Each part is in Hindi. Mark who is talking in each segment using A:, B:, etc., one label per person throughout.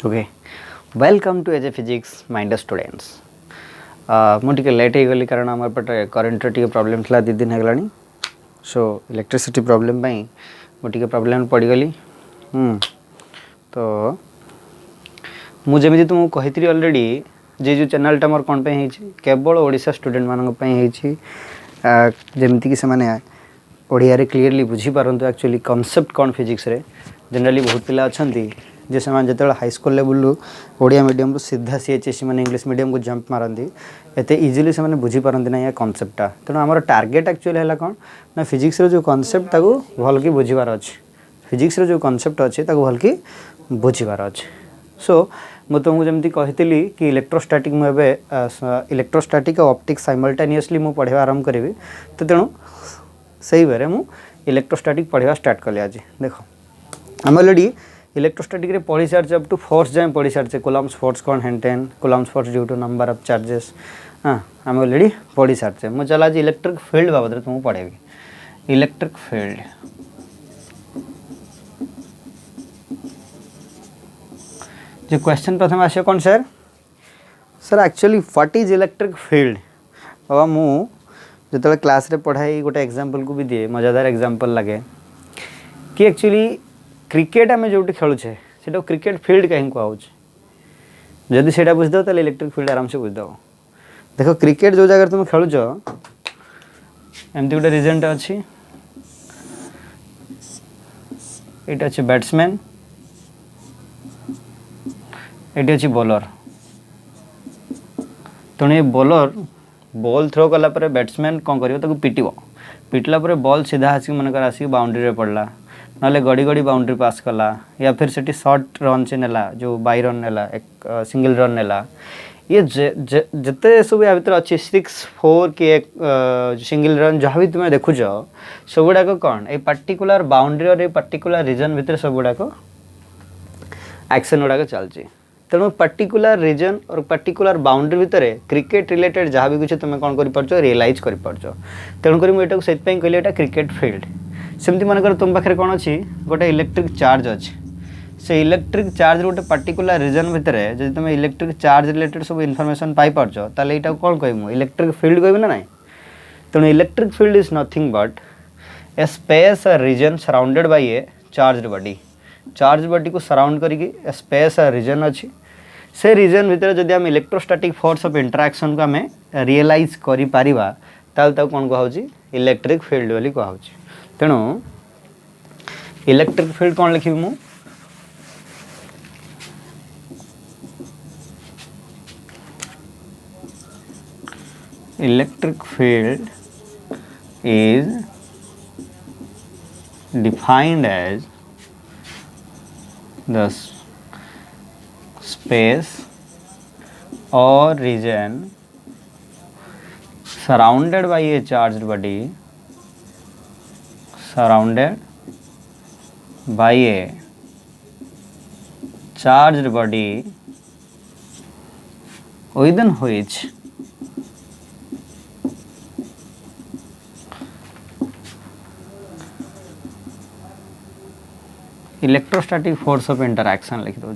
A: Okay welcome to AJ physics mind students मुझे लेट हो गली कारण आम पटे करेन्ट टी प्रोब्लेम था 2 दिन होगा सो इलेक्ट्रिसिटी प्रोब्लेम मुझे प्रोब्लेम पड़गली तो मुझे तुमको कही अलरेडी जे जो चैनलटा मोर कौन पे केवल ओडिशा स्टूडेंट मानक जमीक से ओडिया क्लीयरली बुझीपारतु एक्चुअली कॉन्सेप्ट कौन फिजिक्स रे जनरली बहुत पिला अच्छा जे से जो हाईस्कल लेवल ओडिया मीडियम रू सीधा सीएचएससी मैंने इंग्लिश मीडियम को जंप मारती एत इजिली से बुझीपारती ना या कॉन्सेप्टा तेणु आम टार्गेट एक्चुअली है कौन ना फिजिक्स जो कॉन्सेप्ट ताको भल कि बुझीबार अच्छे फिजिक्स जो कॉन्सेप्ट अच्छे ताको भल कि बुझीबार अच्छे सो मु तुमको जमी कही कि इलेक्ट्रोस्टैटिक मुझे इलेक्ट्रोस्टैटिक और ऑप्टिक्स साइमल्टेनियसली मु पढ़ा आरंभ करी तो तेणु से वे मु इलेक्ट्रोस्टैटिक पढ़ा स्टार्ट कली आज देख आम अलरेडी इलेक्ट्रोस्टैटिक रे पढ़ी सारी अप टू फोर्स जाए पढ़ी सारी कूलम्ब्स फोर्स कौन हेन Coulomb's force due to number of charges हाँ आम अलरेडी पढ़ी सारी मुझे चल आज इलेक्ट्रिक फील्ड बाबद तुमको पढ़ेबी इलेक्ट्रिक फील्ड जो क्वेश्चन प्रथम आसे कौन sir sir actually what is electric field बाबा मुझे जो क्लास रे पढ़ाई गोटे एग्जांपल को भी दिए मजादार एग्जांपल लगे कि एक्चुअली क्रिकेट आम जो खेलुचे से क्रिकेट फील्ड कहीं कहुचे जदि से बुझीद तो इलेक्ट्रिक फील्ड आराम से बुझीद देख क्रिकेट जो जगह तुम खेलुच एमती गोटे रीजन अच्छी ये अच्छे बैट्समैन ये अच्छी बॉलर तेणु ये बॉलर बॉल थ्रो कला बैट्समैन कौन कर पिटव पिटला बॉल सीधा आसिक मनकर आसिक बाउंड्री रे पड़ला ना गड़ी गड़ी बाउंड्री पास कला या फिर से शॉर्ट रन से नेला जो बाई रन नेला एक सिंगल रन नेला ये जिते सब या भर अच्छी 6-4 कि एक सिंगल रन जहाँ भी तुम्हें देखुच सब गुड़ाक कौन ये पर्टिकुलर बाउंड्री और ये पर्टिकुलर रीजन भितर सब गुड़ाक एक्शन गुड़ाक चलती तेणु पर्टिकुलर रीजन और पर्टिकुलर बाउंड्री भितर क्रिकेट रिलेटेड जहाँ भी कुछ तुम कौन कर रियलाइज कर तेणुक मुझे कहली एटा क्रिकेट फील्ड सेमती मनकर तुम पाखे कौन अच्छी गोटे इलेक्ट्रिक चार्ज अच्छी से इलेक्ट्रिक चार्ज गोटे पर्टिकुलर रीजन भितर जब तुम इलेक्ट्रिक चार्ज रिलेटेड सब इनफॉरमेशन पाई पार्छ ताले एटा कौन कहूँ इलेक्ट्रिक फील्ड कहबी ना ना तेणु electric field is nothing but a space or region surrounded by a charge body को सराउंड करके स्पेस अ रीजन अच्छी से रीजन भितर जदि आम इलेक्ट्रोस्टैटिक फोर्स ऑफ इंटरैक्शन को आम रियलाइज करि पारिबा ताल ताको कौन कहूँ इलेक्ट्रिक फील्ड बोली कहूँ तेणु इलेक्ट्रिक फील्ड कौन लिखी मु electric field is defined as the space or region surrounded by a charged body within which electrostatic force of interaction लिख दो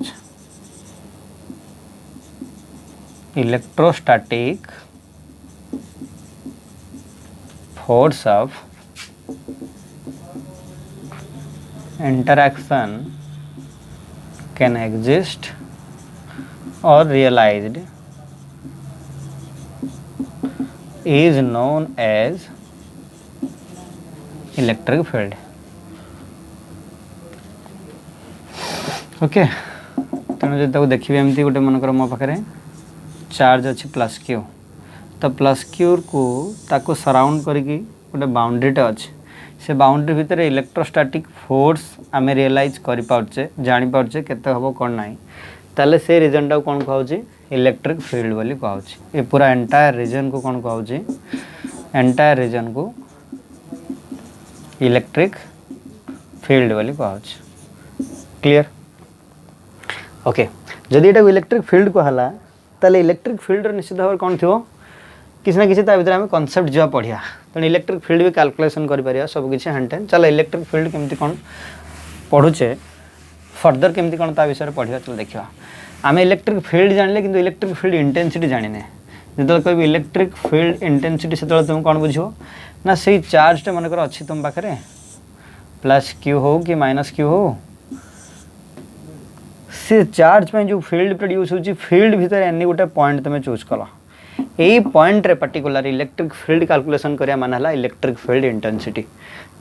A: electrostatic force of interaction can exist or realized is known as electric field. Okay तेणु जो देखिए एमती गोटे मनकर मो पाखे चार्ज अच्छी प्लस क्यू तो प्लस क्यू को ताको सराउंड करके गोटे बाउंड्रीटा अच्छे से बाउंड्री भितर इलेक्ट्रोस्टैटिक फोर्स आम रियलाइज करें जापारे केते हम कौन ना ताले से रीजन टा कौन कहूँ इलेक्ट्रिक फील्ड बोली कहूँ ये पूरा एंटायर रीजन को कौन कहूँ एंटायर रीजन को इलेक्ट्रिक फील्ड बोली कहूँ क्लियर ओके जदि एटा इलेक्ट्रिक फील्ड कहला ताले इलेक्ट्रिक फील्ड निश्चित भाव कौन थो किसी ना किसी भर आम कनसेप्ट जा पढ़िया तेणु इलेक्ट्रिक फील्ड भी कैलकुलेशन कर सब किसी हैंड टेन चलो इलेक्ट्रिक फील्ड केमती कौन पढ़ुचे फर्दर केमती कौन ता विषय पढ़ा चल देखा आम इलेक्ट्रिक फील्ड जानिले किंतु इलेक्ट्रिक फील्ड इंटेंसिटी जानिने जो कह इलेक्ट्रिक फील्ड इंटेंसिटी से तुम कौन बुझ ना से चार्जटा मनकर अच्छी तुम पाखे प्लस क्यू हो कि माइनस क्यू हो से चार्ज पे जो फील्ड प्रोड्यूस होची फील्ड भीतर एनी गोटे पॉइंट तुम चूज कल यही पॉइंट रे पर्टिकुलर इलेक्ट्रिक फील्ड कैलकुलेशन करिया मान हला इलेक्ट्रिक फील्ड इंटेंसिटी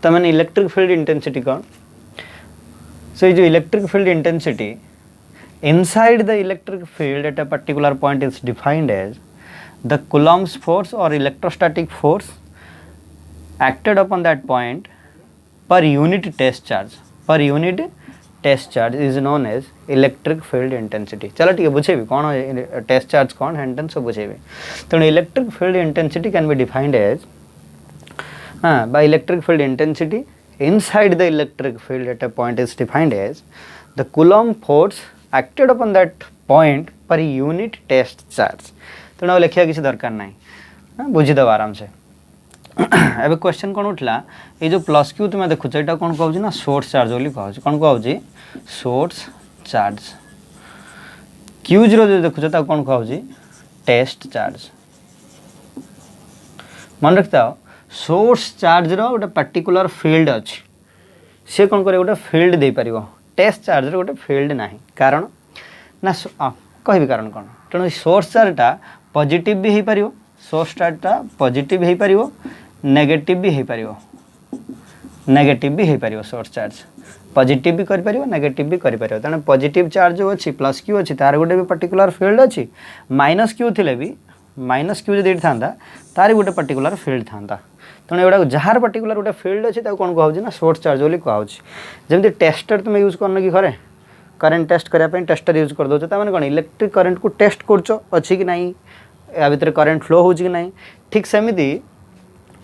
A: तो मैंने इलेक्ट्रिक फील्ड इंटेंसिटी कौन सो जो electric field intensity inside the electric field at a particular point is defined as the Coulomb's force or electrostatic force acted upon that point per unit test charge. Per unit test charge is known as electric field intensity. चलो ठीक है बुझेबी कौन टेस्ट चार्ज कौन हेंटन सब बुझेबी तेणु electric field intensity can be defined as by electric field intensity inside the electric field at a point is defined as the Coulomb force acted upon that point per unit test charge. तेणु लिखा किसी दरकार ना बुझीदेव आराम से एवं क्वेश्चन कौन उठला ये जो प्लस क्यू तुम देखुच यहाँ कौन कहूँ ना सोर्स चार्ज बोली कहूँ कौन कहूँ सोर्स चार्ज क्यू जीरो जो देखुच कौन कहूँ टेस्ट चार्ज मन रखता सोर्स चार्ज रो गोटे पर्टिकुलर फील्ड अच्छी सी कौन करे गोटे फील्ड दे पार टेस्ट चार्ज रो गोटे फील्ड ना कारण ना कहि कारण कौन तेणु सोर्स चार्जटा पॉजिटिव भी हो पार सोर्स चार्जटा पॉजिटिव हो पार नेगेटिव भी हो पार नेगेटिव भी हो पार सोर्स चार्ज पॉजिटिव भी कर पार नेगेटिव भी कर पार तेणु पॉजिटिव चार्ज जो अच्छी प्लस क्यू अच्छी तार गोटे भी पर्टिकुलर फील्ड अच्छी माइनस क्यू थे भी माइनस क्यू जो था तार गोटे पर्टिकुलर फील्ड था तेणु एगुड़ा जार पर्टिकुलर गोटे फील्ड अच्छी कौन कहूँ ना सोर्स चार्ज बोली कहूँ जमी टेस्टर तुम यूज करन कि घरे करेन्ट टेस्ट करने टेस्टर यूज कर दो मैंने कौन इलेक्ट्रिक करेन्ट को टेस्ट कर अच्छी कि नहीं या भितर करेन्ट फ्लो हो कि नहीं ठीक सेमती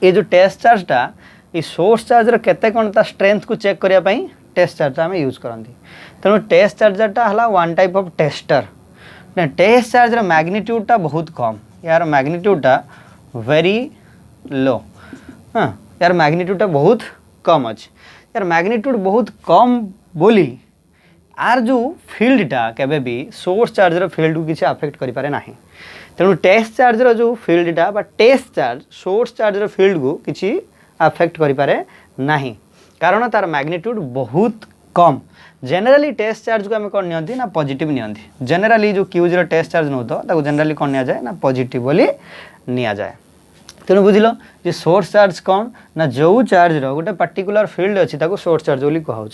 A: ये जो टेस्ट चार्जटा ये सोर्स चार्जर केते कौन ता स्ट्रेंथ को चेक करने टेस्ट चार्ज आम यूज करती तेणु टेस्ट चार्जरटा है one type of tester test charger मैग्नीट्यूडटा बहुत कम यार मैग्नीट्यूडटा वेरी लो हाँ यार मैग्नीट्यूडटा बहुत कम अच्छे यार मैग्नीट्यूड बहुत कम बोली आर जो फील्डटा केबे भी सोर्स चार्जर फील्ड को किसी अफेक्ट करि पारे नाही तेणु टेस्ट चार्जर जो फील्डटा बा टेस्ट चार्ज सोर्स चार्जर फील्ड को किसी अफेक्ट करि पारे नाही कारण तार मैग्नीट्यूड बहुत कम जनरली टेस्ट चार्ज को आम कौन नियंती ना पॉजिटिव नियंती जनरली जो क्यूजर टेस्ट चार्ज नौ तो जनरली कौन निया जाए ना पॉजिटिव बोली निया जाए तेणु बुझल जे सोर्स चार्ज कौन ना जो चार्ज रो गोटे पर्टिकुलर फील्ड अच्छी सोर्स चार्ज बोली कहूँ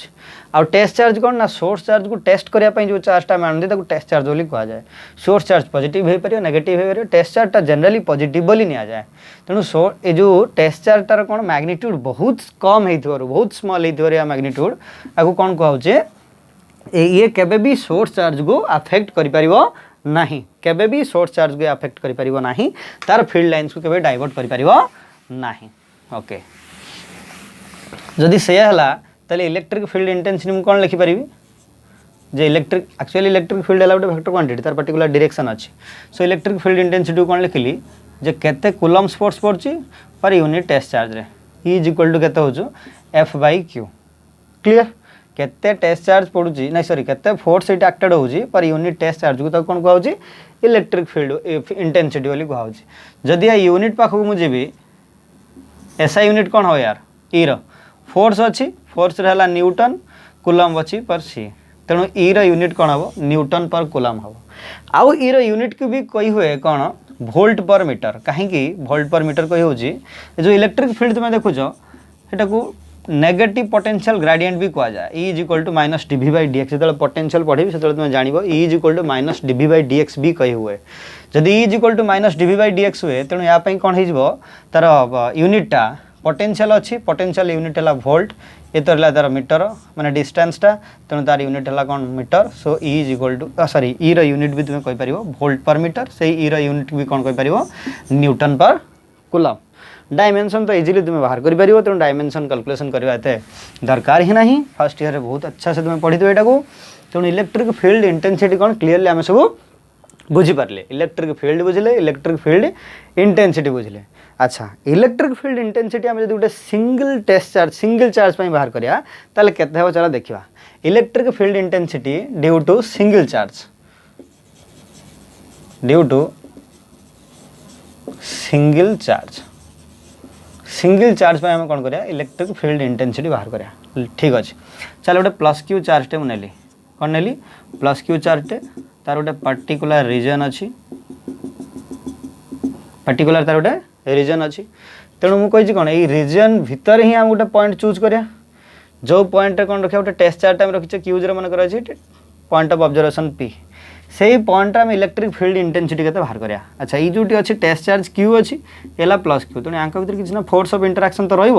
A: आउ टेस्ट चार्ज कौन ना सोर्स चार्ज को टेस्ट करने जो चार्जटा मानती टेस्ट चार्ज बोली कह जाए सोर्स चार्ज पॉजिटिव हो पार नेगेटिव हो पार टेस्ट चार्जटा जनरली पॉजिटिव बोली निया जाए तेणु ये जो टेस्ट चार्जटार कौन मैग्नीट्यूड बहुत कम हो बहुत स्मॉल हो मैग्नीट्यूड आपको कौन कहूँ ये केबे भी सोर्स चार्ज को अफेक्ट कर नहीं केबे भी सोर्स चार्ज को अफेक्ट करि परिबो नहीं तार फील्ड लाइन्स को केबे डाइवर्ट करि परिबो नहीं ओके जदि से हला तले इलेक्ट्रिक फील्ड इंटेंसिटी में कौन लिखि परिबी जे इलेक्ट्रिक एक्चुअली इलेक्ट्रिक फील्ड हला गोटे वेक्टर क्वांटिटी तार पर्टिकुलर डायरेक्शन अछि सो इलेक्ट्रिक फील्ड इंटेंसिटी कौन लिखिली जे केते कूलम्ब्स फोर्स पड़छि पर यूनिट टेस्ट चार्ज रे E इज इक्वल टू केते होछु F/Q क्लियर केते टेस्ट चार्ज पड़ुची नहीं सॉरी केते फोर्स इट एक्टेड होउची पर यूनिट टेस्ट चार्ज को तो कौन कहउची इलेक्ट्रिक फील्ड इंटेंसिटी बोली कहउची जदि या यूनिट पाखु मु जेबी एसआई यूनिट कौन हो यार ई रो फोर्स अच्छी फोर्स रहला न्यूटन कूलम्ब अच्छी पर सी तेणु ई रो यूनिट कौन हम न्यूटन पर कूलम्ब हम आउ ई रो यूनिट को भी कही हुए कौन वोल्ट पर मीटर कहीं वोल्ट पर मीटर कही होची जो इलेक्ट्रिक फील्ड तुम देखुच सेटा को नेगेटिव पोटेंशियल ग्रेडिएंट भी कह जाए E is equal to minus dV/dx जो पोटेंशियल पढ़ी से तुम जान E is equal to minus dV/dx भी कही हुए जदि E is equal to minus dV/dx हुए तेणु या कौन हो तार यूनिटा पोटेंशियल अच्छी पोटेंशियल यूनिट है वोल्ट ये तो रहा तार मीटर माने डिस्टेंसटा तेणु तार यूनिट है कौन metre so E is equal to sorry E रो यूनिट भी तुम्हें कहीपर वोल्ट पर मीटर से E रो यूनिट भी कौन कहीपर न्यूटन पर कूलम्ब डायमेंशन तो इजिली तुम्हें बाहर कर पार तेणु डायमेंशन कैलकुलेशन करवा एत दरकार ही नहीं फर्स्ट ईयर बहुत अच्छा से तुम्हें पढ़ी यहाँ को तेणु इलेक्ट्रिक फील्ड इंटेंसिटी कौन क्लीयरली आम सब बुझीपारे इलेक्ट्रिक फील्ड बुझे इलेक्ट्रिक फील्ड इंटेंसिटी बुझे अच्छा इलेक्ट्रिक फील्ड इंटेंसिटी आम जो गोटे single test charge single charge बाहर करिया ताले केते हो चला देखिबा electric field intensity due to single charge पे आम कौन करिया इलेक्ट्रिक फील्ड इंटेंसिटी बाहर करिया ठीक अच्छे चल गोटे प्लस क्यू चार्ज टे मुझे कौन नेली प्लस क्यू चार्ज टे तार गोटे पर्टिकुलर रीजन अच्छी पर्टिकुलर तार गोटे रीजन अच्छी तेणु मुझे कौन ये रीजन भितर ही आम गोटे पॉइंट चूज करिया जो पॉइंट कौन रखा गोटे टेस्ट चार्ज टाइम रखिए क्यू जीरो मन कर पॉइंट ऑफ ऑब्जर्वेशन पी से पॉइंट आम इलेक्ट्रिक फील्ड इंटेंसिटी केते बाहर करिया अच्छा ये जो अच्छी टेस्ट चार्ज क्यू अच्छी एला प्लस क्यू तेणु यहाँ भर किसी ना फोर्स ऑफ इंटरेक्शन तो रही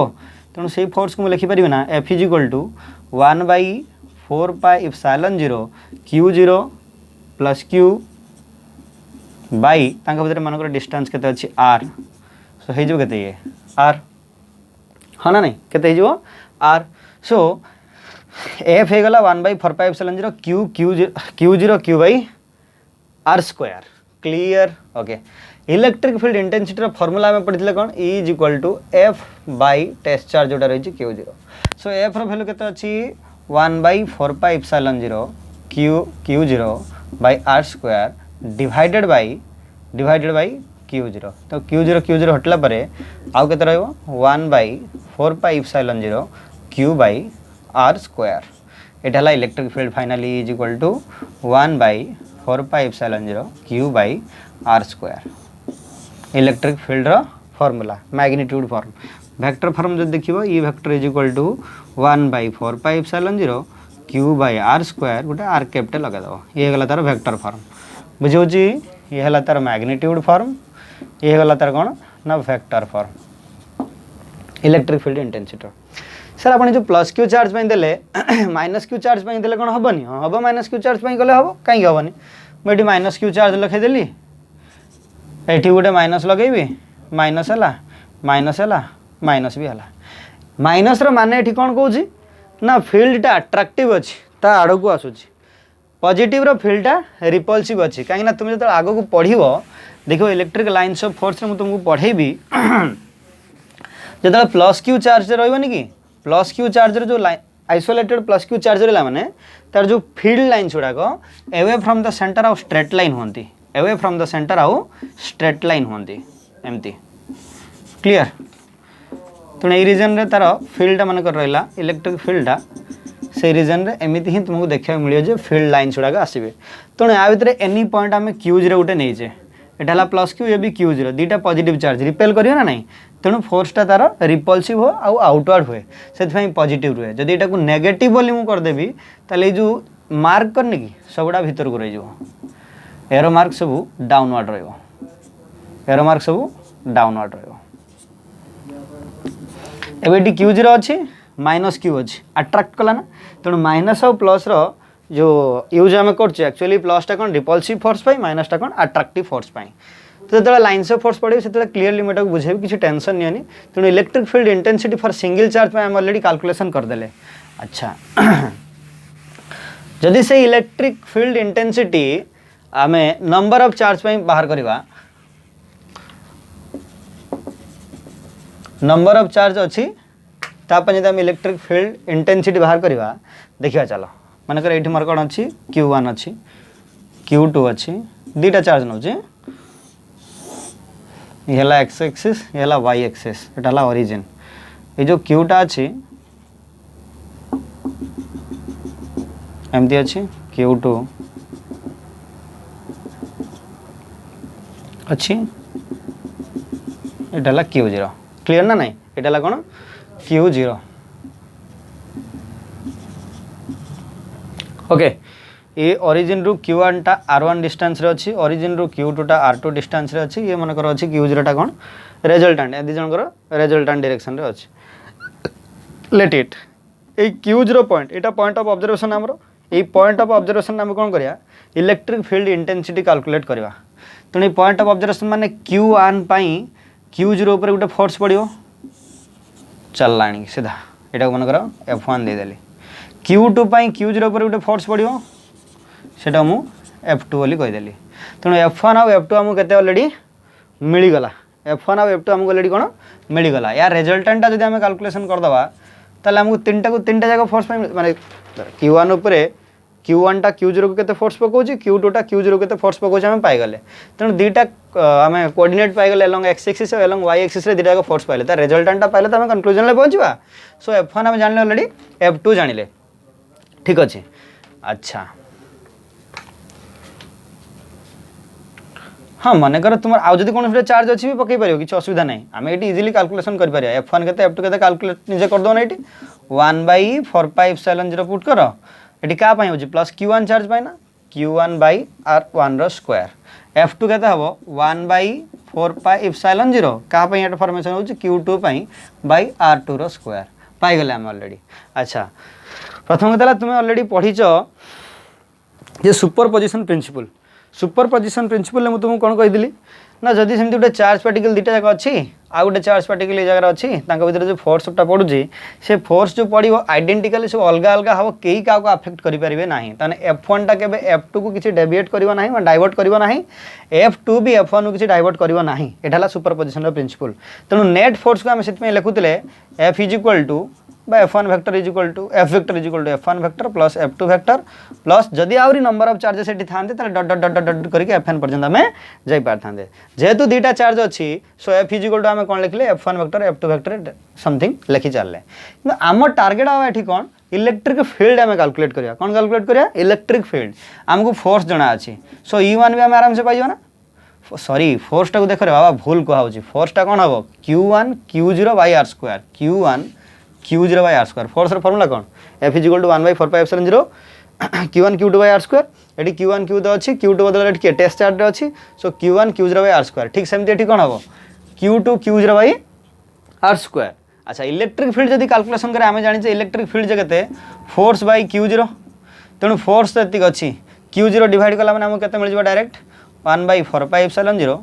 A: तेणु से फोर्स को लिखिपर ना F is equal to 1/4 pi epsilon 0 Q zero plus Q by भर मनकर डिस्टेंस केते अच्छी आर सो हो केते ये आर हाँ ना नहीं केते हो आर सो एफ हो गला 1/4 pi epsilon 0 Q zero Q by R square clear okay electric field intensity formula में पढ़ी कौन E is equal to F by test charge जोटा रही Q zero so F value केते अच्छी 1/4 pi epsilon 0 Q zero by R square divided by Q zero तो क्यू जीरो हटला परे आउ केते रहइबो 1/4 pi epsilon 0 Q by R square एटा electric field finally is equal to 1/4 pi epsilon 0 Q by R square electric field रो formula magnitude form vector form जो देखिबो E vector is equal to 1/4 pi epsilon 0 Q by R square गोटे आर कैपिटल लगा दो ये गला तार वेक्टर फॉर्म बुझौची ये हला तार मैग्नीट्यूड फॉर्म ये गला तार कौन ना vector form electric field intensity sir आप जो प्लस क्यू चार्ज देले माइनस क्यू चार्ज देले कौन हेनी हाँ हम माइनस क्यू चार्ज गले हम कहीं हेनी मुझे माइनस क्यू चार्ज लिखीदेली ये गोटे माइनस लगेबी माइनस है माइनस भी है माइनस मान ये कौन कौन ना फील्डटा अट्राक्टिव अच्छी ता आड़ को आसूची पॉजिटिव रो फील्डटा रिपल्सिव अच्छी कहीं तुम जो आग को पढ़ देखो इलेक्ट्रिक लाइन्स ऑफ फोर्स में तुमको पढ़ेबी जो प्लस क्यू चार्ज रही कि प्लस क्यू चार्ज जो आइसोलेटेड प्लस क्यू चार्ज रहा मैंने तार जो फील्ड लाइन्स गुड़ाक एवे फ्रॉम द सेंटर आउ स्ट्रेट लाइन होती एवे फ्रॉम द सेंटर आउ स्ट्रेट लाइन होती एमती क्लियर तेणु ये रीजन रे तार फील्डटा मन कर रहा इलेक्ट्रिक फील्डटा से रीजन रे एमती ही तुमको देखा मिले जो फील्ड लाइन्स गुड़ाक आसवे तेणु या भितर एनी पॉइंट आम क्यू जीरो गोटे नहींचे एटा प्लस क्यू ये भी क्यू जीरो दुईटा पॉजिटिव चार्ज रिपेल करियो ना नहीं तेणु फोर्सटा तार रिपल्सिव हो आउ आउटवर्ड हुए से पॉजिटिव रुहे जदि एटा को नेगेटिव बोली मु करदेवी ताले जो मार्क करनी कि सबुड़ा भीतर को रही एरो मार्क सब डाउनवर्ड रहिबो एरो मार्क सब डाउनवर्ड रहिबो एबे क्यू जीरो अच्छी माइनस क्यू अच्छी अट्राक्ट कला ना तेणु माइनस और प्लस रो जो यूज आम कर एक्चुअली प्लसटा कौन रिपल्सिव फोर्स पाई माइनसटा कौन अट्राक्टिव फोर्स पाई तो जो लाइन्स ऑफ फोर्स पढ़े से क्लीयरली मुझे बुझे किसी टेंशन नहीं तेणु electric field intensity for single charge आम ऑलरेडी कैलकुलेशन करदेले अच्छा जदि से इलेक्ट्रिक फील्ड इंटेंसिटी आम नंबर ऑफ चार्ज बाहर करवा नंबर ऑफ चार्ज अच्छी तापर जब इलेक्ट्रिक फील्ड इंटेंसिटी बाहर करवा देखा चलो मानकर ये मोर कौन अच्छी Q1 अच्छी Q2 अच्छी दुईटा चार्ज नौ ये एक्स एक्सिस ये वाई एक्सिस ये ओरिजिन ये जो Qटा अच्छी एमती अच्छी Q2 अच्छी ये Q0 क्लियर ना नहीं ये कौन Q0 ओके ये ओरिजिन रु Q1 टा R1 डिस्टेंस रे अच्छी ओरिजिन रु Q2 टा R2 डिस्टेंस रे अच्छी ये मनकर अच्छी Q0 टा कौन रिजल्टेंट ए दी जनकर रिजल्टेंट डायरेक्शन रे अच्छी let it A Q0 point Etah point of observation हमरो ए पॉइंट ऑफ ऑब्जर्वेशन हम कोन करिया इलेक्ट्रिक फील्ड इंटेंसिटी कैलकुलेट करवा तेणु पॉइंट ऑफ ऑब्जर्वेशन माने Q1 पाई Q0 ऊपर गोटे फोर्स पड़ियो चलला सीधा एटा मनकर F1 दे देली Q2 पाई Q0 ऊपर गोटे फोर्स पड़ियो सेटा मु F2 बोली कहीदेली तेणु F1 आउ F2 आमको केते ऑलरेडी मिलगला F1 आउ F2 आमको ऑलरेडी कोन मिलगला या रिजल्टेंट जदि आम कैलकुलेशन करदबा ताले आमको तीनटा जगह फोर्स माने Q1 उपरे Q1 टा Q0 को केते फोर्स पकोची Q2 टा Q0 को केते फोर्स पकोची हम पाई गले तेणु दीटा आम कोऑर्डिनेट पाई गले अलोंग x एक्सिस और अलोंग y एक्सिस रे दीटा फोर्स पाइले ता रिजल्टेंट पाइले त हम कंक्लूजन ले पहुंचबा सो F1 हम जानले ऑलरेडी F2 जानिले ठीक अछि अच्छा हाँ मनकर तुम आउ जदि कौन चार्ज अच्छी भी पकई पार किसी असुविधा नहीं आम ये इजिली कैलकुलेशन कर F1 के F2 के कैलकुलेट निजे कर दो ना ये 1/4πε0 पुट कर ये क्या हो प्लस Q1 चार्ज पाए ना Q1/R1 रो स्क्वायर F2 के हम 1/4πε0 क्या फॉर्मेशन हो Q2/R2 रो स्क्वायर पाई गले आम ऑलरेडी अच्छा प्रथम कथा तुम ऑलरेडी पढ़ीच जे सुपरपोजिशन प्रिंसिपल मुझे तुमको कौन कही ना जदि सेमती गोटे चार्ज पार्टिकल दुटा जाक अच्छी आ गए चार्ज पार्टिकल ये जगह अच्छी भर जो फोर्सटा पड़ुची से फोर्स जो पड़ो आइडेंटिकली सब अलग अलग हम कई क्या आफेक्ट करेंगे ना F1 टा केबे F2 को किसी डेविएट करना ना डाइवर्ट करना F2 भी F1 को किसी डाइवर्ट करना ना यहाँ सुपरपोजिशन प्रिंसिपल तेणु नेट फोर्स को आम से लिखुले F is equal to F1 vector is equal to F vector is equal to F1 vector plus F2 vector plus जदि आहरी नंबर ऑफ चार्जेस ये था डट डट डट डट करके Fn पर्यंत आम जाई पारथांते जेहेतु दुटा चार्ज अच्छी सो F इज इक्वल टू आम कौन लिखले F1 vector F2 vector something लिखि चलले कि आम टार्गेट आ ये कौन इलेक्ट्रिक फील्ड आम कैलकुलेट करिया कौन कैलकुलेट करिया इलेक्ट्रिक फील्ड आमको फोर्स जना अच्छी सो E1 भी आम आराम से पाइबा ना सॉरी फोर्स टा को देख बाबा भूल कहूँ फोर्स टा कौन हम Q1 Q0/R square Q1 Q0/R square force formula कौन F is equal to 1/4πε0 Q1 Q2/R square ये Q1 Q2 अच्छी Q2 बदल ये टेस्ट चार्ज अच्छी सो Q1 Q0/R स्क्वायर ठीक सेमती ये कौन हम Q2 Q0/R स्क्वायर अच्छा इलेक्ट्रिक फील्ड जब कैलकुलेशन करें आम जाने इलेक्ट्रिक फील्ड के फोर्स बाय Q0 तेणु फोर्स तो ये अच्छी Q0 डिवाइड कला मैंने आमको मिल डायरेक्ट 1/4πε0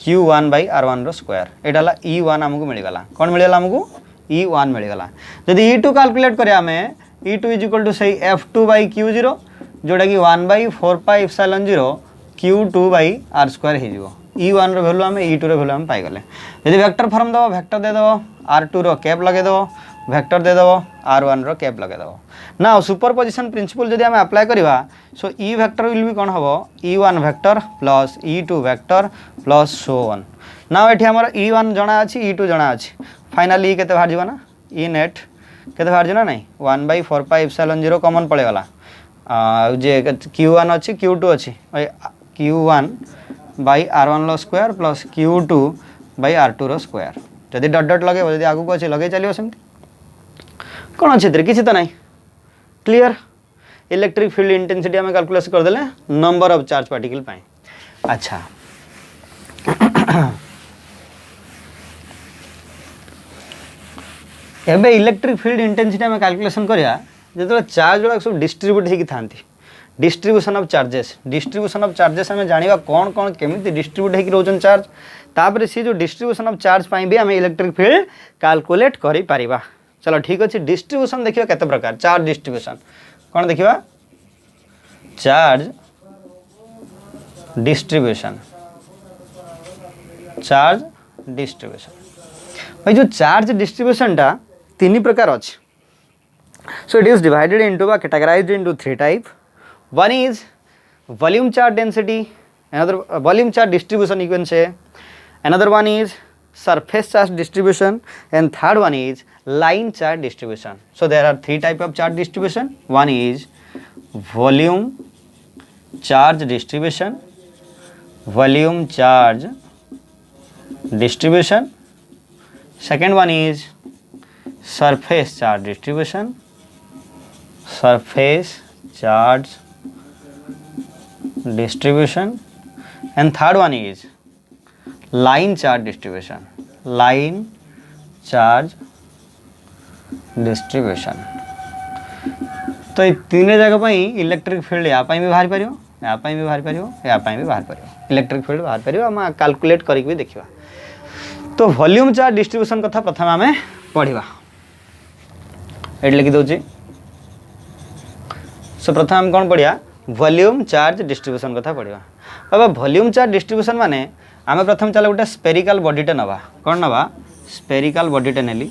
A: Q1/R1 रो स्क्वायर यहाँ E1 आमको मिलगला कौन मिलगला आमको E1 मिलगला जदि E2 कैलकुलेट करें आम E2 इज इक्वल टू से F2/Q0 जोटा कि 1/4πε0 Q2/R स्क्वायर हो E1 रो वैल्यू आम E2 रो वैल्यू आम पाइगले यदि वेक्टर फॉर्म दब वेक्टर देदेव R2 रो कैप लगेदेव वेक्टर देदेव R1 रो कैप लगेदेव ना सुपरपोजिशन प्रिंसिपल जदि आम अप्लाई करवा so E vector will be कौन हम E1 vector plus E2 vector plus so on ना ये आम E1 जना अच्छी E2 जना अच्छी फाइनाली के बाहर जावा ना E नेट के बाहर जाना नहीं 1/4πε0 कॉमन पड़ेगा जे Q1 अच्छी Q2 अच्छी Q1/R1 रो स्क्वायर प्लस Q2/R2 रो स्क्वायर जदि डट डट लगे जदि आगू अच्छे लगे चलो सेमती कौन अच्छे किसी तो नहीं क्लियर इलेक्ट्रिक फील्ड इंटेंसिटी आम कैलकुलेट करदे नंबर ऑफ चार्ज पार्टिकल पाए अच्छा एबे इलेक्ट्रिक फील्ड इंटेंसिटी आम कैलकुलेशन करिया जो चार्ज गुड़ा सब डिस्ट्रीब्यूट होगी था डिस्ट्रीब्यूशन ऑफ चार्जेस आम जाना कौन कौन केमी डिस्ट्रीब्यूट होगी रोचन चार्ज तापर सी जो डिस्ट्रीब्यूशन ऑफ चार्ज भी आम इलेक्ट्रिक फील्ड कैलकुलेट करि परिबा चलो ठीक अच्छे डिस्ट्रीब्यूशन देखिए केते प्रकार चार्ज डिस्ट्रीब्यूशन कौन देखिए चार्ज डिस्ट्रीब्यूशन भाई जो चार्ज डिस्ट्रीब्यूशन टा तीन प्रकार अच्छे so it is divided into categorised into three type one is volume charge density another volume charge distribution you can say another one is surface charge distribution and third one is line charge distribution so there are three type of charge distribution one is volume charge distribution second one is surface charge distribution and third one is line charge distribution तो ये तीन जगह पर इलेक्ट्रिक फील्ड या भी बाहर पार या भी बाहर पार या भी बाहर पार इलेक्ट्रिक फील्ड बाहर पार आम कैलकुलेट करके देखा तो वॉल्यूम चार्ज डिस्ट्रीब्यूशन कथा प्रथम आम पढ़ा ये लिखिदे सो प्रथम आम कौन पढ़िया वॉल्यूम चार्ज डिस्ट्रीब्यूशन कथा पढ़ा बाबा वॉल्यूम चार्ज डिस्ट्रीब्यूशन माने आम प्रथम चलो गोटे स्पेरिकल बॉडीटे नवा कौन नवा स्पेरिकल बॉडीटे नेली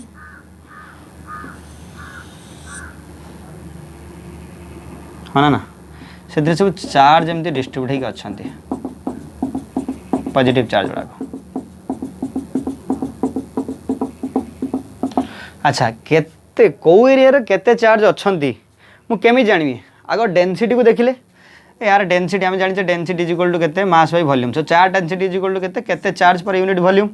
A: हाँ ना से सब चार्ज एमती डिस्ट्रीब्यूट होकर अच्छा पॉजिटिव चार्ज गुड़ाक अच्छा केते कौ एरिया केते चार्ज अच्छा मुझे जानी आग डेनसीटी को देखिले यार डेनसीटी आम जाने डेनसीटी इज इक्वल टू केते mass by volume so charge density is equal to केते केते charge per unit volume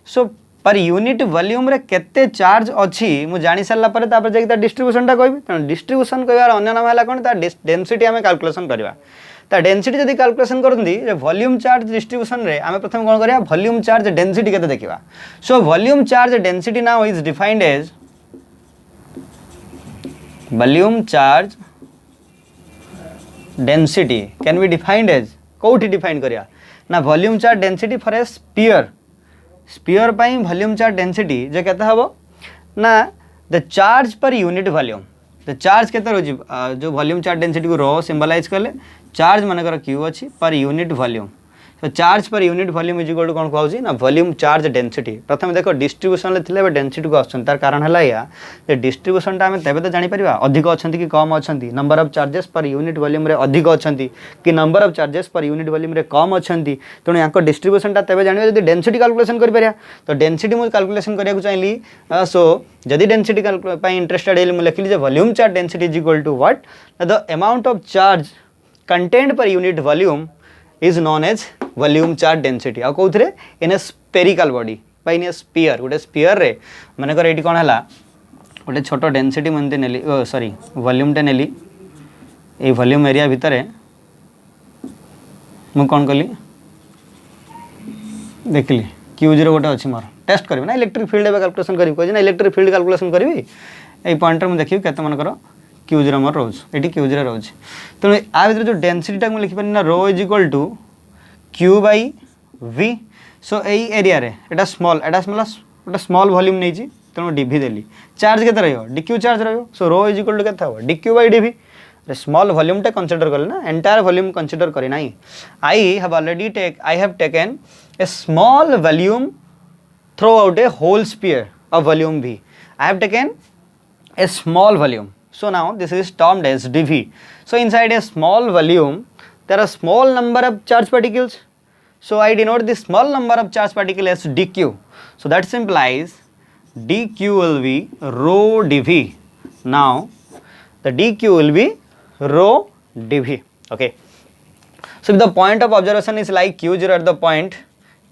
A: so पर यूनिट वॉल्यूम रे केते चार्ज अच्छी मु जानि सारला परे तापर जे ता डिस्ट्रीब्यूशन टा कहबी त डिस्ट्रीब्यूशन कहबार अन्य नाम हैला कोन ता डेनसीटी आमे कैलकुलेशन करबा ता डेनसीटी जदी कैलकुलेशन करंदी जे वॉल्यूम चार्ज डिस्ट्रीब्यूशन रे आमे प्रथम कोन करिया वॉल्यूम चार्ज डेनसीटी केते देखिबा so volume charge density now is defined as volume charge density can be defined as कौटी डिफाइन करिया ना volume charge density for a sphere sphere पाई वॉल्यूम चार्ज डेंसिटी जे केते हबो ना the charge per unit volume the charge केते रोजी जो वॉल्यूम चार्ज डेंसिटी को रो सिंबलाइज करले चार्ज मानकर क्यू अच्छी पर यूनिट वॉल्यूम तो charge per unit volume is equal to कौन कहूँ ना वॉल्यूम चार्ज डेंसिटी प्रथम देख डिस्ट्रीब्यूशन थे डेंसिटी को आसान तार कारण है या डिस्ट्रीब्यूशन आम तेज तो जापर अधिक अच्छा कि कम अच्छा नंबर ऑफ चार्जेस पर यूनिट वॉल्यूम रे अधिक अच्छा कि नंबर ऑफ चार्जेस पर यूनिट वॉल्यूम रे कम अच्छा तेणु यहाँ डिस्ट्रीब्यूशन तेज जाना जब डेंसिटी कैलकुलेशन कर तो डेंसिटी मुझे कैलकुलेशन करने चाहिए सो जदि डेंसिटी इंटरेस्टेड है मुझे लिखिली volume charge density is equal to what the amount of charge content per unit volume is known as volume charge density आ कौन in a spherical body in a sphere गोटे स्पीयर रे मानकर ये कौन है गोटे छोट डेंसिटी मुझे नेली सॉरी वॉल्यूम टे नेली ये वॉल्यूम एरिया भितर मु कौन कली देखली क्यू0 गोटे अच्छी मोर टेस्ट करी ना इलेक्ट्रिक फील्ड कैलकुलेशन करी ना इलेक्ट्रिक फील्ड कैलकुलेशन करी ये पॉइंट मुझे देखिए केते मनकर क्यू0 मोर रोज ये क्यू0 रोज तेणु आ भर जो डेनसीटा मुझे लिखिपारे ना rho is equal to Q by V so यही एरिया रे एटा स्मॉल गोटे स्मॉल वॉल्यूम नहीं तेणु डीवी देली चार्ज के dQ charge so rho is equal to के dQ by dV small volume टे कंसीडर कले ना एंटायर वॉल्यूम कंसीडर करे ना I have taken a small volume throughout a whole sphere of volume we I have taken a small volume so now this is termed as dv so inside a small volume there are small number of charge particles so I denote this small number of charge particle as dq so that implies dq will be rho dv now the dq will be rho dv okay so if the point of observation is like q0 at the point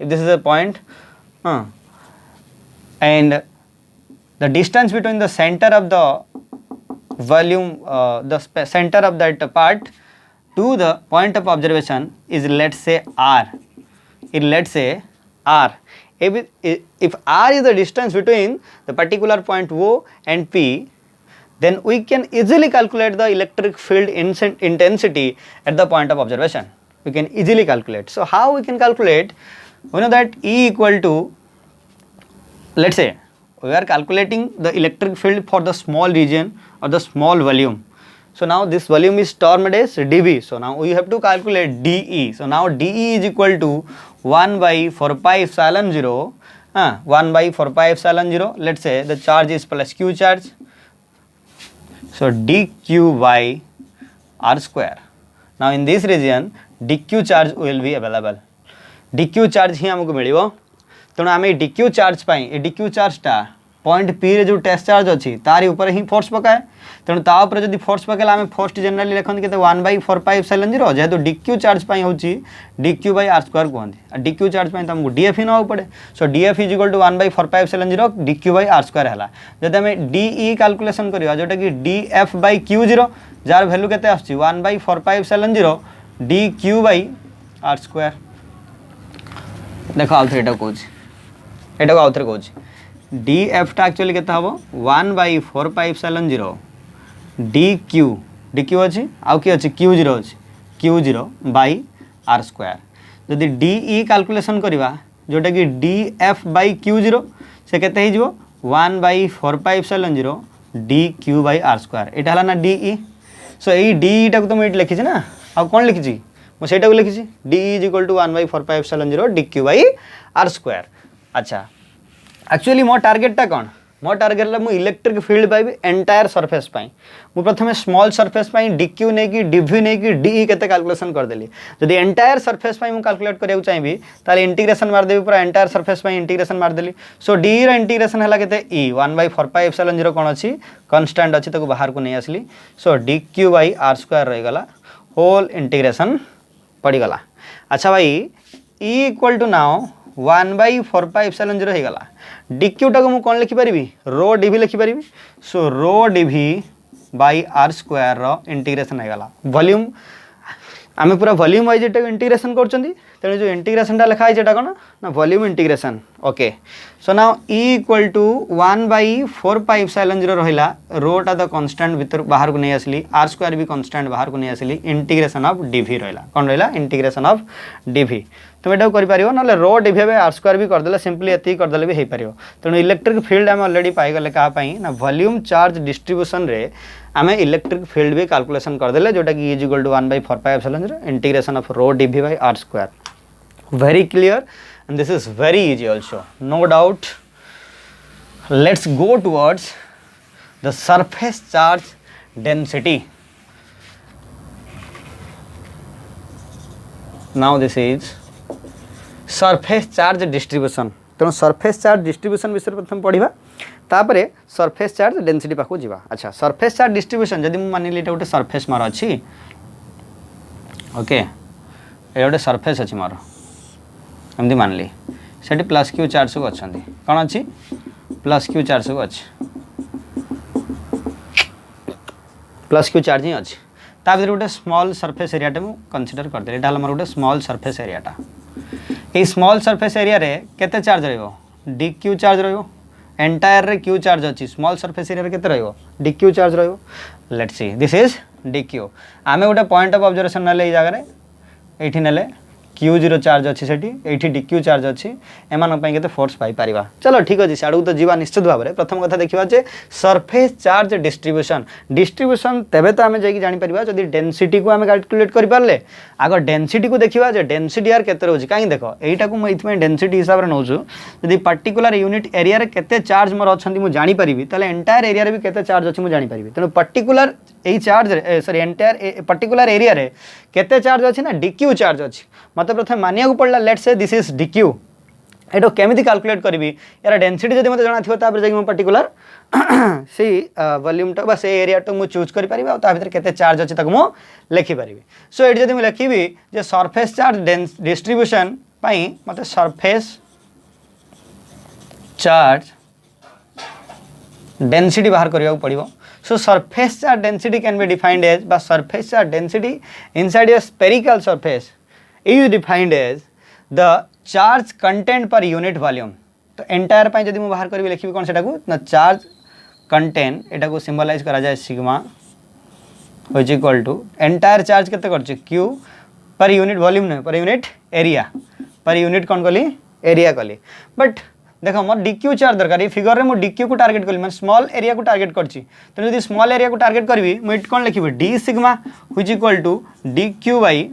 A: if this is a point and the distance between the center of the volume the center of that part to the point of observation is let's say r if r is the distance between the particular point O and P then we can easily calculate the electric field intensity at the point of observation we can easily calculate so how we can calculate we know that E equal to let's say we are calculating the electric field for the small region or the small volume so now this volume is termed as dv so now we have to calculate de so now de is equal to 1 by 4 pi epsilon 0 1 by 4 pi epsilon 0 let's say the charge is plus q charge so dq by r square now in this region dq charge will be available dq charge ही हमको मिलिबो तेणु आम डीक्यू चार्ज डीक्यू चार्जटा पॉइंट पी रे जो टेस्ट चार्ज अच्छी तारी ऊपर ही फोर्स पकाए तेणु तापर जब फोर्स पकेला आम फोर्स जनरली लिखते के 1 by 4 pi epsilon 0 जेहेतु डीक्यू चार्ज हूँ डीक्यू बाई आर स्क्वायर कहते डीक्यू चार्ज तुमको डीएफ ही नाक पड़े so dF is equal to 1 by 4 pi epsilon 0 dQ by R square है जब आम डीई कैलकुलेशन करवा जोटा कि डीएफ बाई क्यू0 जार भैल्यू के 1 by 4 pi epsilon 0 dQ by R square देख आउ थे यहाँ कौन एटा को आउ थे कौन डी एफ टा एक्चुअली केते हबो 1 by 4 pi epsilon 0 D Q अच्छी आउ कि अच्छी क्यू0 अच्छी क्यू0 बाई आर स्क्वायर जदि डी ई कैलकुलेशन करवा जोटा कि डी एफ बाई क्यू0 से केते हो 1 by 4 pi epsilon 0 D Q by R square यहाँ है ना डी ई सो यही डी टा को तो मुझे लिखी ना आ कौन लिखी मुझे लिखी D is equal to 1/4πε0 dq/r²। अच्छा एक्चुअली मो टार्गेटा कौन मो टार्गेट मु इलेक्ट्रिक फील्ड पाइबी एंटायर सरफेस मु प्रथम स्मॉल सरफेस डीक्यू नहीं कि डीवी नहीं कि डी केते कैलकुलेशन करदेली जदि एंटायर सरफेस मु कैलकुलेट करिया चाहिए ताले इंटीग्रेशन मारदेवी पूरा एंटायर सरफेस इंटीग्रेशन मारदेली सो डी रो इंटीग्रेशन है केते ई 1/4πε0 कौन अच्छी कन्स्टांट अच्छी ताको बाहर को नहीं आसली सो dq/r² रहीगला होल इंटीग्रेशन पड़गला। अच्छा भाई ई इक्वल टू नाउ 1/4πε0 होगा dq टाक मुझे कौन लिखिपारि रो डिभी लिखिपारि सो रो डिभी बाई r² रो इंटीग्रेशन होगा वॉल्यूम आम पूरा वॉल्यूम वाइज इंटीग्रेशन कर तेणु जो इंटीग्रेशन लिखा है कौन ना volume integration okay so now E equal to 1/4πε0 रहा रोटा तो कन्स्टांट भीतर बाहर को नहीं आसली r² भी कन्स्टांट बाहर को नहीं आसली इंटीग्रेशन ऑफ डीवी रहा कौन रहा इंटीग्रेशन ऑफ डीवी तुम यहाँ कर ना रो डिवी r² भी करदे सिंपली ये करदे भी हो पार तेणु इलेक्ट्रिक फील्ड आम अलरेडी पाईगले क्या ना वॉल्यूम चार्ज डिस्ट्रीब्यूशन रे आम इलेक्ट्रिक फील्ड भी कैलकुलेशन करदे जोटा कि is equal to 1/4πε0 integration of rho dV r²। very clear and this is very easy also no doubt। let's go towards the surface charge density। now this is surface charge distribution तेणु surface charge distribution विषय प्रथम पढ़ा तापर surface charge density पाखु जीवा। अच्छा surface charge distribution जदि मानिली एटा गोटे surface मार अच्छी ओके ये गोटे surface अच्छी मार एमती मानली से प्लस क्यू चार्ज सब अच्छा कौन अच्छी प्लस क्यू चार्ज सब अच्छी प्लस क्यू चार्ज ही अच्छी तार गोटे स्मॉल सरफेस एरियाटे मुझे कनसीडर करदेली यहाँ मोर गोटे स्मॉल सरफेस एरियाटा ये स्मॉल सरफेस एरिया रे केते charge D Q charge entire रे क्यू चार्ज अच्छी स्मॉल सरफेस एरिया केते D Q charge let's see this is D Q आम गोटे पॉइंट ऑफ ऑब्जर्वेशन ना जगह ये ना Q0 चार्ज अच्छी से DQ चार्ज अच्छी एम के फोर्स पाई पारिबा। चलो ठीक अच्छे सियाड़ तो जीवा निश्चित भाव में प्रथम कथा देखा जे सरफेस चार्ज डिस्ट्रीब्यूशन तेबे तो आम जाकि जापर जब डेनसीटी को आम कैलकुलेट करें आग डेनसीटी को देखा डेनसीटी यार केते रोचे कहीं देख यहीटा को मुझे डेनसीटी हिसाब से नौ जब पर्टिकुलर यूनिट एरिया रे केते चार्ज मोर अच्छा मुझे जानीपरि ताले एंटायर एरिया भी केते चार्ज अच्छी मुझे जानीपरि तेणु पर्टिकुलर यही charge sorry entire particular area रे केते चार्ज अच्छी ना DQ चार्ज अच्छी मत प्रथम मानिया पड़ा लेट से दिस इज DQ ये केमी कैलकुलेट करी यार डेनसीटी जब मतलब जाना थो पर्टिकुलर से वॉल्यूमटा बा से एरिया मुझे चूज कर केते चार्ज अच्छी मुझे लिखिपारि सो ये जब लिखी जे सरफेस चार्ज डिस्ट्रीब्यूशन मत सरफेस चार्ज डेनसीटी बाहर करने पड़ो so surface charge density can be defined as बा surface charge density inside a spherical surface is defined as the charge content per unit volume. तो एंटायर पाई जब मुझे बाहर करी लिखी कौन से ना चार्ज कंटेंट एटा को सिंबलाइज करा जाए sigma which equal to entire charge केते करछि Q पर यूनिट वॉल्यूम नहीं per unit area per unit कौन कली एरिया कली बट देखो मोर DQ चार्ज दरकार ये फिगर रे मो DQ को टारगेट करी मैं स्मॉल एरिया को टारगेट करछि तेणु यदि स्मॉल एरिया को टारगेट करबी मैं इट कौन लिखिबी D sigma which equal to DQ by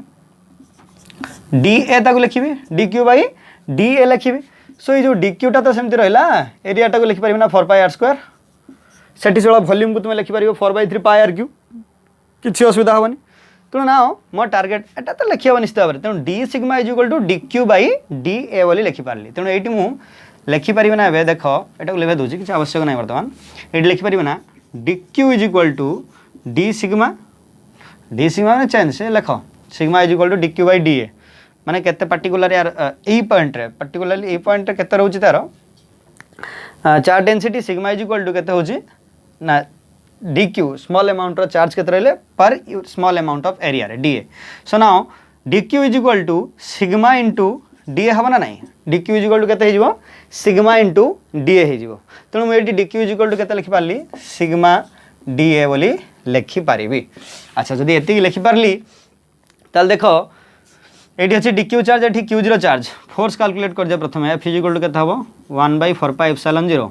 A: DA ताको लिखिबी DQ बाई DA लिखिबी सो ये जो DQ टा तो सेमती रहला एरिया टा को लिखि परबी ना 4πr² सेठी सोला वॉल्यूम को तुम लिखि परबो 4/3πr³ किछि असुविधा होबनी तेणु ना मो टार्गेट एटा तो लिखि होबनी निश्चित भाव तेणु D sigma is equal to DQ by DA बोली लिखि पारली तेणु एटी मु लिखिपारि ना ए देख एटा लिखे दूसरी किसी आवश्यक नहीं बर्तमान ये लिखिपारि ना DQ is equal to D sigma मैंने चेंज से लिख sigma is equal to DQ by DA माने केते पर्टिकुलर यार ए पॉइंट रे पर्टिकुलरली ए पॉइंट रे केते रहउची तार charge density sigma is equal to केते होची ना DQ स्मॉल अमाउंट रो चार्ज केते रहले पर स्मॉल अमाउंट ऑफ एरिया रे DA so now DQ is equal to sigma into DA हम ना नहीं DQ इज इक्वल टू केते हिजबो सिग्मा इनटू DA हिजबो तेणु मुझे DQ इज इक्वल टू केते लिखि पारली सिग्मा DA बोली लिखि पारिबी। अच्छा जदी एति लिखि पारली ताल देखो एटी अच्छे DQ charge eighty Q0 charge force calculate कर दिया प्रथम F इज इक्वल टू केते हबो 1/4πε0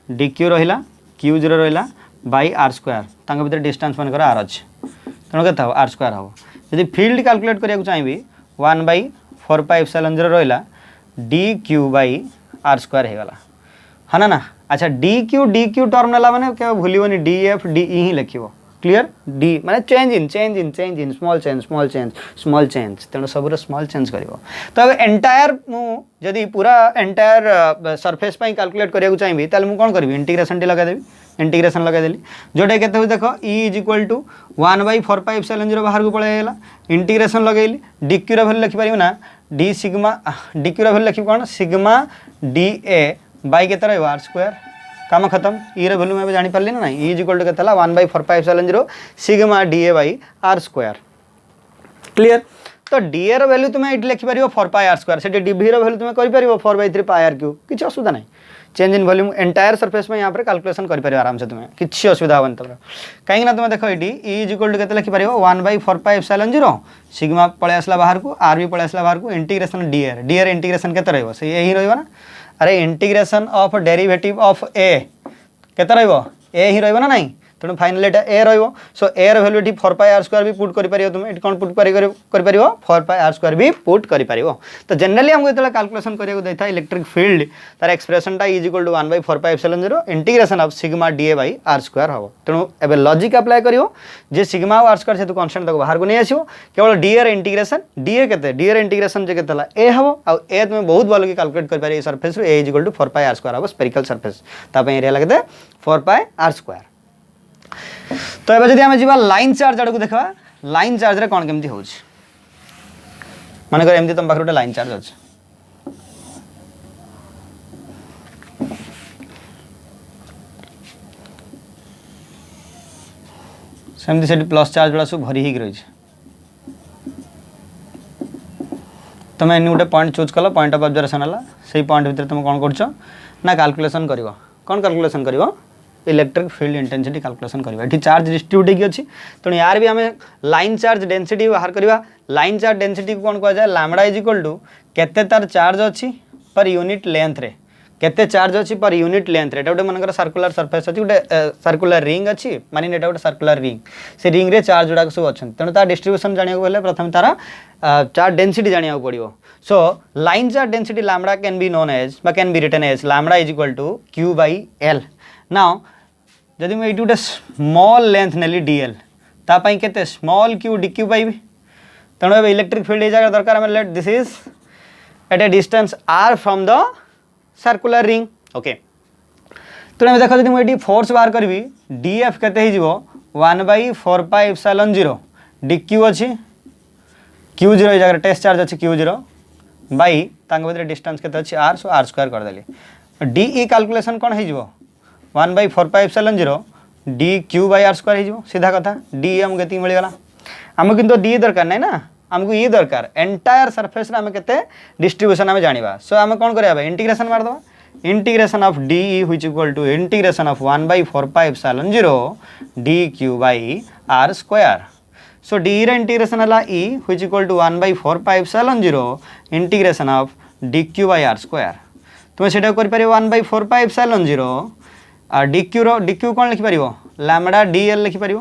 A: DQ रहिला Q0 रहिला बाई r² तांका भीतर डिस्टेंस मन कर r अछि तेणु केते हबो r² हबो जदि फील्ड कैलकुलेट करिया चाहिए 1/4πε0 रहा dq/r² होगला हाँ ना। अच्छा dq टर्म नाला माने क्या भूलिबनी df de ही लिखिबो क्लियर d माने चेंज इन स्मॉल चेंज तेणु सब स्मॉल चेंज करिवो। तो अब एंटायर मु जदि पूरा एंटायर सरफेस पई कैलकुलेट करिया चाहिए ताले मु कोन करबी इंटीग्रेशन टी लगा देबी इंटीग्रेशन लगा देली जोटा केते हो देखो e = 1/4πε0 बाहर को पळे गेला इंटीग्रेशन लगेली dq रा वैल्यू लिखि परियो ना d सिग्मा dq रा वैल्यू लिखि कोन सिग्मा da बाय केते रहबो r² काम खत्म e रे वैल्यू मैं जानि परली ना e = केतला 1/4πε0 सिग्मा da/r²। क्लियर। तो da रो वैल्यू तुम ये लिखि परियो 4πr² से dv रो वैल्यू तुम करि परियो 4/3πr³ किछ असुविधा नहीं change in volume entire surface में यहाँ पर कैलकुलेशन कर पारियो आराम से तुम्हें किसी असुविधा हेनी तुम कहीं तुम देख ये e = केते लिखि परियो 1/4πε0 सिग्मा पळे आसला बाहर को r भी पळे आसला बाहर को इंटीग्रेशन dr इंटीग्रेशन केते रहइबो से यही रहइबो ना। अरे integration of derivative of a केते रहइबो a ही रहइबो ना नहीं तेणु फाइनल एटा ए रहिबो सो ए रो वैल्यू 4πr² भी पुट करि परियो तुम एटी कोन पुट करि परियो 4πr² भी पुट करि परियो। तो जनरली हमको एतला कैलकुलेशन करियो दैथा इलेक्ट्रिक फील्ड तार एक्सप्रेशन टा e = 1/4πε0 integration of sigma da/r² हबो। तेणु एबे लॉजिक अप्लाई करियो जे सिग्मा और r² से तो कांस्टेंट तक बाहर को नहीं आसीबो केवल dr इंटीग्रेशन dr केते dr इंटीग्रेशन जे केतला a हबो आ a तुम बहुत भलो की कैलकुलेट कर पारे सरफेस रो a = 4πr² हबो स्फेरिकल सरफेस तापे एरिया लगते 4πr²। तो एबे जदि हम जीवा लाइन चार्ज आड़ को देखा लाइन चार्ज रे कोन केमती होउछ माने कर एमती तुम पाखर लाइन चार्ज अछि सेमती सेठी प्लस चार्ज वाला सब भरी ही रही तुम एनी गोटे पॉइंट चूज कल पॉइंट ऑफ ऑब्जर्वेशन हला सेही पॉइंट भीतर तुम कोन करछो ना कैलकुलेशन करिवो कोन कैलकुलेशन करिवो इलेक्ट्रिक फील्ड इंटेंसिटी कैलकुलेशन करबा एठी चार्ज डिस्ट्रीब्यूट होगी तेणु यार भी आम लाइन चार्ज डेंसिटी बाहर करवा लाइन चार्ज डेंसिटी को कौन कहुए लैम्बडा = केते तार चार्ज अच्छी पर यूनिट लेंथ रे केते चार्ज अच्छी पर यूनिट लेंथ रे गोटे मनकर सर्कुलर सरफेस अच्छी गोटे सर्कुलर रिंग अच्छी मानी एटा गोटे सर्कुलर रिंग से रिंग रे चार्ज गुड़ाक सब अच्छे तेणु तार डिस्ट्रीब्यूशन जाना प्रथम तार चार्ज डेंसिटी जाना पड़ो। So line charge density lambda can be known as can be written as lambda = q/l। Now जदि मुझे गोटे स्मॉल लेंथ नेली dl तापाई केते स्मॉल q dq पाइबी तेणु ए इलेक्ट्रिक फील्ड ये जगह दरकार let this is at a distance r from the circular ring okay. तेणु देख जब मुझे फोर्स बाहर करी df केते हो 1/4πε0 dq अच्छी q0 ये जगह टेस्ट चार्ज अच्छी q0 बाई भर डिस्टेंस केते अच्छी r सो r² करदेली de कैलकुलेशन कौन हो 1/4πε0 dq/r² हो सीधा कथा d आमको केती मिलगला आमको किंतु d दरकार नहीं ना आमको ये दरकार एंटायर सरफेस आम के डिस्ट्रीब्यूशन आम जाना सो आम कौन करा इंटीग्रेशन मारदे integration of d = integration of 1/4πε0 dq/r²। So d रे इंटीग्रेशन है e = 1/4πε0 इंटीग्रेशन ऑफ dq/r²। तुम से 1/4πε0 dq कौन लिखिपर लैम्बडा dl लिखिपर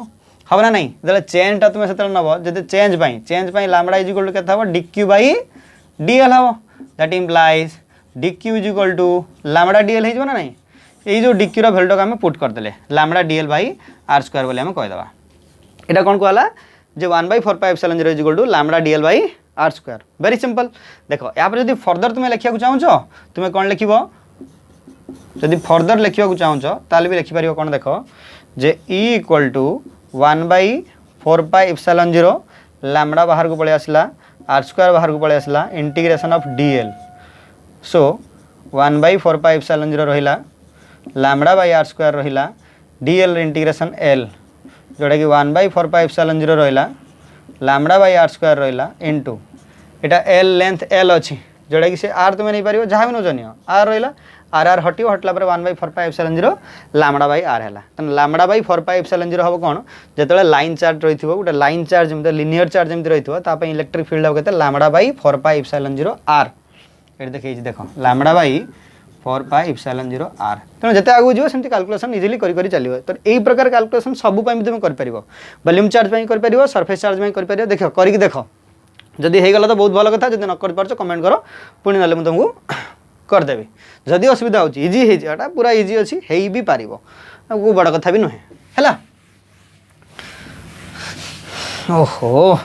A: हम ना नहीं जो चेंज टा तुम से नब जब चेंज लैम्बडा = केते हम dq/dl हम that implies dq = lambda dl हो ना नहीं ये जो dq रो वैल्यू आम पुट करदे लैम्बडा dl/r² बोली आम कहीदेवा यहाँ कौन कहला जे 1/4πε0 = लैम्बडा dl/r²। वेरी सिंपल देखो यहाँ पर जब फर्दर तुम्हें लिखा चाहो तुम्हें कौन लिख जदि फर्दर लिखा चाहो ताल भी लिखिपर कौन देख जे e = 1/4πε0 लैम्बडा बाहर को पलि आसला r² बाहर को पलि आसला इंटीग्रेशन ऑफ dl। सो 1/4πε0 रहा लैम्बडा r² रहा dl इंटीग्रेशन l जोटा कि 1/4πε0 रहा लैम्बडा r² रहा इंटू एटा l लेंथ l अच्छी जोटा कि से r तुम्हें नहीं पार जहाँ भी नौच नि r रहा r हटिव हटला 1/4πε0 लैम्बडा r है लैम्बडा 4πε0 हम कौन जो लाइन चार्ज रही गोटे लाइन चार्ज जमी लिनियर चार्ज जमी रही इलेक्ट्रिक फील्ड हम कहते लैम्बडा 4πε0 r ये देखे देख लैम्बडा 4 पाई इप्सिलॉन 0 आर तेणु जिते आगू जीव सेमती कैलकुलेशन इजिली करी चलियो तो यही प्रकार कैलकुलेशन सब पाई तुम कर परिबो वॉल्यूम चार्ज पाई कर परिबो सरफेस चार्ज पाई कर परिबो देखो करके देखो जदि हो गला तो बहुत भल कथा जदि न कर पारछ कमेंट करो पुणी ना तुमको करदेवी जदि असुविधा होची इजी हे जाटा पूरा इजी अछि हेई भी पारिबो को बड़ कथा भी नुहे हैला ओहो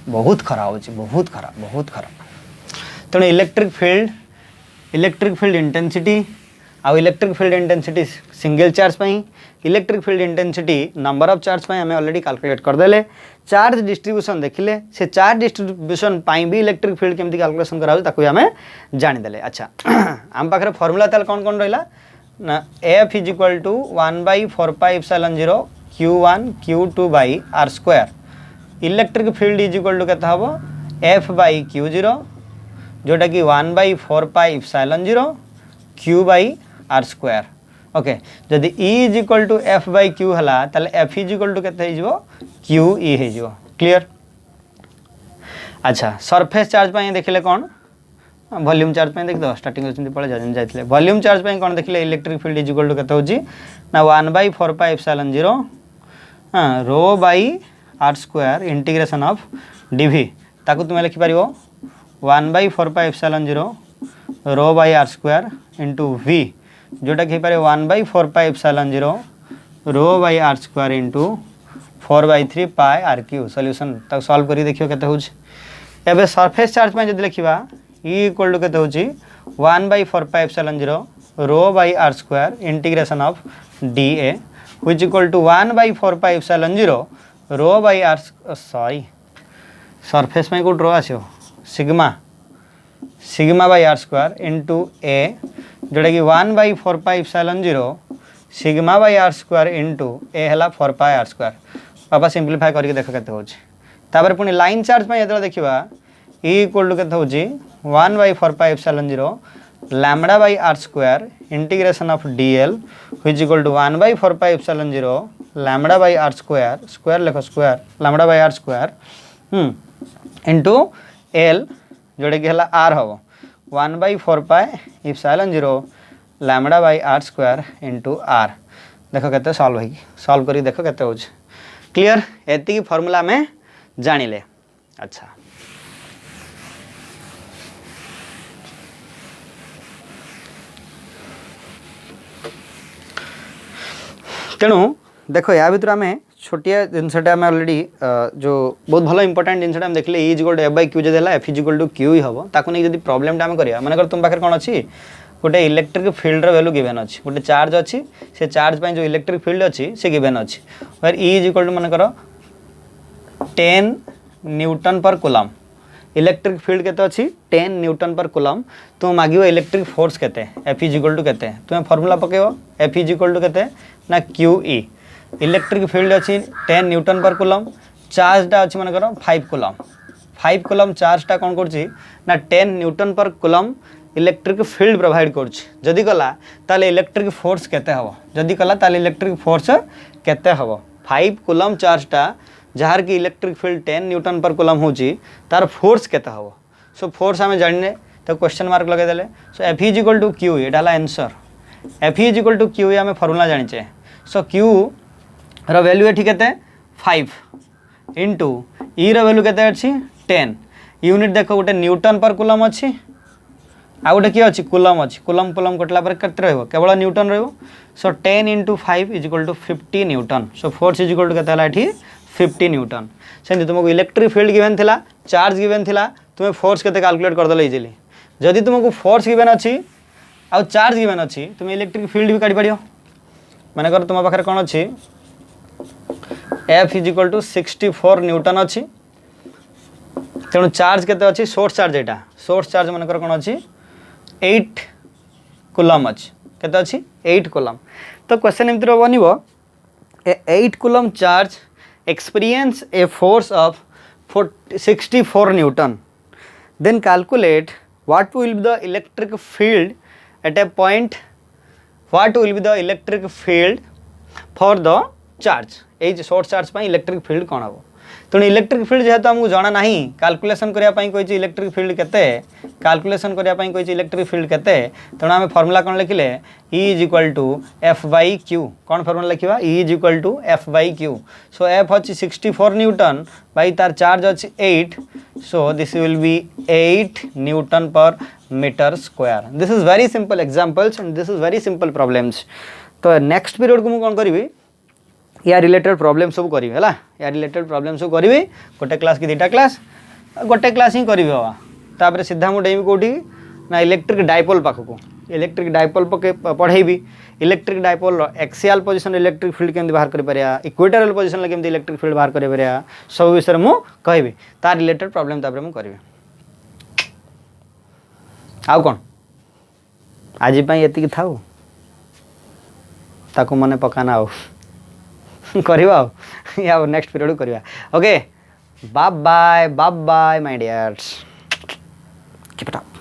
A: बहुत खराब होची बहुत खराब तेणु इलेक्ट्रिक फील्ड इंटेंसिटी आउ electric field intensity single charge पाई electric field intensity number of charge पाई हमें ऑलरेडी कैलकुलेट करदेले चार्ज डिस्ट्रीब्यूशन देखिले से चार्ज डिस्ट्रीब्यूशन पाई भी इलेक्ट्रिक फील्ड केमती कैलकुलेशन करा ताकू हमें जानिदेले अच्छा आम पाखे फॉर्मूला ताल कौन कौन रहा ना F is equal to 1/4 pi epsilon 0 q1 q2 by R square electric field is equal to केता हबो f बाई q0 जोटा कि 1/4 pi epsilon 0 q by R square okay जदि E is equal to F by Q हला ताले एफ इज इक्वल टू केते हिजबो क्यू ई हिजबो क्लियर अच्छा सरफेस चार्ज पाई देखिले कौन वॉल्यूम चार्ज पाई देख दो स्टार्टिंग होचंती पळे जाइथिले वॉल्यूम चार्ज पाई कौन देखिले electric field is equal to केते होची ना 1/4 पाई इप्सिलॉन 0 हां rho by R square integration of dv ताकू तुम लिखि परिबो 1/4 pi epsilon 0 rho by R square into v जोटा कि पारे 1/4 pi epsilon 0 rho by R square into 4/3 pi R cube solution तक सॉल्व करी देखियो केते होछ एबे सरफेस चार्ज में जदि लिखिबा E इक्वल टू केते होची 1/4 pi epsilon 0 rho by R square integration of dA which equal to 1/4 pi epsilon 0 rho by R sorry surface में को ड्रॉ आछो sigma by R square into A जोटा कि 1/4 pi epsilon 0 sigma by R square into A हला 4 पाई आर स्क्वायर पापा सिंप्लीफाई करके देख केते होची तापर पुनी लाइन चार्ज में एतला देखिबा E इक्वल टू केते होची 1/4 pi epsilon 0 lambda by R square integration of dl which equal to 1/4 pi epsilon 0 lambda by R square square लिखो square lambda by R square into l जोटा कि हला r हबो 1/4 pi epsilon 0 lambda by R square into R देख के सॉल्व करी देख के हो क्लियर एति फॉर्मूला में जानिले अच्छा तेणु देखो या भर आम छोटिया जिनसा आम अलरेडी जो बहुत भल इंपोर्टेंट जिनसा देखले E equal to F by Q जब F is equal to Q ही हम ताकू नहीं जब प्रॉब्लम आम करिया माने तुम पाखे कौन अच्छी गोटे इलेक्ट्रिक फील्ड वैल्यू गिवेन अच्छी गोटे चार्ज अच्छी से चार्ज पे जो इलेक्ट्रिक फील्ड अच्छी से गिवेन अच्छी where E is equal to मानकर 10 न्यूटन पर कूलम इलेक्ट्रिक फील्ड केते अच्छी 10 न्यूटन पर कूलम तुम मागियो इलेक्ट्रिक फोर्स केते एफ इज इक्वल टू केते तुम फॉर्मूला पकेबो एफ इज इक्वल टू केते ना क्यू ई इलेक्ट्रिक फील्ड अच्छी 10 न्यूटन पर कूलम चार्जटा अच्छी मानकर 5 कूलम चार्जटा कौन करछि ना 10 न्यूटन पर कूलम इलेक्ट्रिक फील्ड प्रोवाइड करछि जदि कला ताले इलेक्ट्रिक फोर्स केते हबो जदि कला ताले इलेक्ट्रिक फोर्स केते हबो 5 कूलम चार्जटा जहार की इलेक्ट्रिक फील्ड 10 न्यूटन पर कूलम होछि तार फोर्स केते हबो सो फोर्स हमें जानिने तो क्वेश्चन मार्क लगे देले so F is equal to Q एटा हला answer F is equal to Q हमें फॉर्मूला जानिचे सो क्यू रो वैल्यू एठी केते 5 इंटू ई रो वैल्यू केते अछि 10 यूनिट देखो गोटे न्यूटन पर कूलम अछि आ गोटे किए अच्छी कूलम अच्छी कूलम कूलम कटला पर केते रहबो केवल न्यूटन रहबो so 10 into 5 is equal to 50 newton so force is equal to केते हला एठी 50 न्यूटन से तुमको इलेक्ट्रिक फील्ड गिवन थिला चार्ज गिवन थिला तुम्हें फोर्स केते कैलकुलेट कर देले इजीली जदि तुमको फोर्स गिवन अछि आ चार्ज गिवन अछि तुम इलेक्ट्रिक फील्ड भी काढी परियो माने कर तुम पाखरे कोन अछि F is equal to 64 newton अच्छी तेणु चार्ज केते अच्छी सोर्स चार्ज एटा सोर्स चार्ज मानकर कोन अच्छी 8 कूलम अच्छी केते अच्छी 8 कूलम तो क्वेश्चन एमती बनिबो 8 coulomb charge experience a force of 64 newton then calculate what will be the electric field at a point what will be the electric field for the charge a source charge पर इलेक्ट्रिक फील्ड कौन हम तेणु इलेक्ट्रिक फील्ड जेहेतु आमको जाना नहीं कैलकुलेशन करने कही इलेक्ट्रिक फील्ड केते कैलकुलेशन करने कही इलेक्ट्रिक फील्ड केते तेणु आम फर्मूला कौन लिखिले E is equal to F by Q कौन फर्मूला लिखा E is equal to F by Q so F अच्छी 64 न्यूटन बाई तार चार्ज अच्छी 8 so this will be 8 newton per metre square this is very simple examples and this is very simple problems तो नेक्स्ट पीरियड को मुझे कौन करी या रिलेटेड प्रॉब्लम सब करी है या रिलेटेड प्रॉब्लम सब करी गोटे क्लास कि दुटा क्लास गोटे क्लास ही करी बाबा तापर सीधा मुझे डेमी कौटी ना इलेक्ट्रिक डाइपोल पाखक इलेक्ट्रिक डाइपोल पके पढ़ेबी electric dipole axial position electric field केमती बाहर कर इक्वेटोरियल पोजिशन केमती इलेक्ट्रिक फील्ड बाहर कर सब विषय में कहबी तार रिलेटेड प्रॉब्लम तापर मुझे करी आउ कौन आज ये थाऊ ताको मने पकाना आउ करवा या नेक्स्ट पीरियड करवा okay bye bye my dears keep it up.